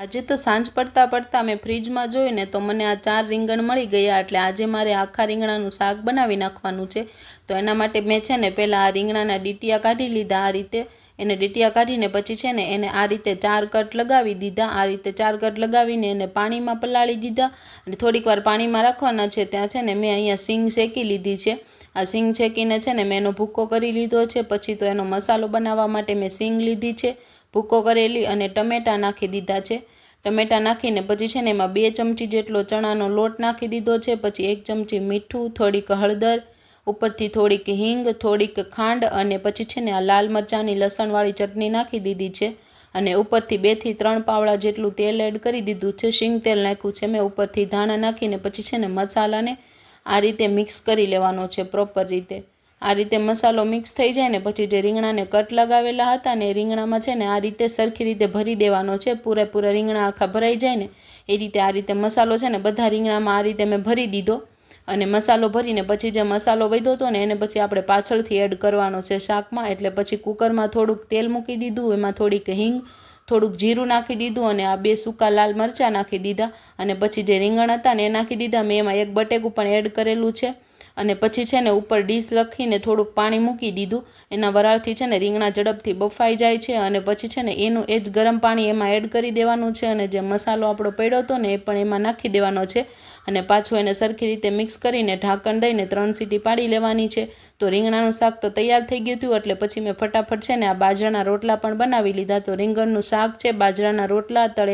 આજે તો સાંજ પડતા પડતા મેં ફ્રીજમાં જોઈને તો મને આ 4 રીંગણ મળી ગયા, એટલે આજે મારે આખા રીંગણાનું શાક બનાવી નાખવાનું છે। તો એના માટે મેં છે ને પહેલાં આ રીંગણાના ડીટીયા કાઢી લીધા। આ રીતે એને ડીટીયા કાઢીને પછી છે ને એને આ રીતે 4 કટ લગાવી દીધા। આ રીતે 4 કટ લગાવીને એને પાણીમાં પલાળી દીધા અને થોડીક વાર પાણીમાં રાખવાના છે। ત્યાં છે ને મેં અહીંયા સિંગ શેકી લીધી છે। આ સિંગ શેકીને છે ને મેં એનો ભૂકો કરી લીધો છે। પછી તો એનો મસાલો બનાવવા માટે મેં સિંગ લીધી છે, ભૂકો કરેલી, અને ટમેટાં નાખી દીધા છે। ટમેટાં નાખીને પછી છે ને એમાં 2 ચમચી જેટલો ચણાનો લોટ નાખી દીધો છે। પછી 1 ચમચી મીઠું, થોડીક હળદર, ઉપરથી થોડીક હિંગ, થોડીક ખાંડ, અને પછી છે ને આ લાલ મરચાંની લસણવાળી ચટણી નાખી દીધી છે। અને ઉપરથી 2 થી 3 પાવડા જેટલું તેલ એડ કરી દીધું છે, શીંગ તેલ નાખ્યું છે મેં। ઉપરથી ધાણા નાખીને પછી છે ને મસાલાને આ રીતે મિક્સ કરી લેવાનો છે પ્રોપર રીતે। આ રીતે મસાલો મિક્સ થઈ જાય ને પછી જે રીંગણાને કટ લગાવેલા હતા ને એ રીંગણામાં છે ને આ રીતે સરખી રીતે ભરી દેવાનો છે। પૂરેપૂરા રીંગણા આખા ભરાઈ જાય ને એ રીતે આ રીતે મસાલો છે ને બધા રીંગણામાં આ રીતે મેં ભરી દીધો। અને મસાલો ભરીને પછી જે મસાલો વધ્યો હતો ને એને પછી આપણે પાછળથી એડ કરવાનો છે શાકમાં। એટલે પછી કુકરમાં થોડુંક તેલ મૂકી દીધું, એમાં થોડીક હિંગ, થોડુંક જીરું નાખી દીધું, અને આ 2 સૂકા લાલ મરચાં નાખી દીધા। અને પછી જે રીંગણ હતા ને એ નાખી દીધા। મેં એમાં 1 બટેકું પણ એડ કરેલું છે। અને પછી છે ને ઉપર ડીશ લખીને થોડુંક પાણી મૂકી દીધું। એના વરાળથી છે ને રીંગણા ઝડપથી બફાઈ જાય છે। અને પછી છે ને એનું એ જ ગરમ પાણી એમાં એડ કરી દેવાનું છે। અને જે મસાલો આપણો પડ્યો હતો ને એ પણ એમાં નાખી દેવાનો છે। અને પાછું એને સરખી રીતે મિક્સ કરીને ઢાંકણ દઈને 3 સીટી પાડી લેવાની છે। તો રીંગણાનું શાક તો તૈયાર થઈ ગયું હતું। એટલે પછી મેં ફટાફટ છે ને આ બાજરાના રોટલા પણ બનાવી લીધા। તો રીંગણનું શાક છે, બાજરાના રોટલા, તળેલા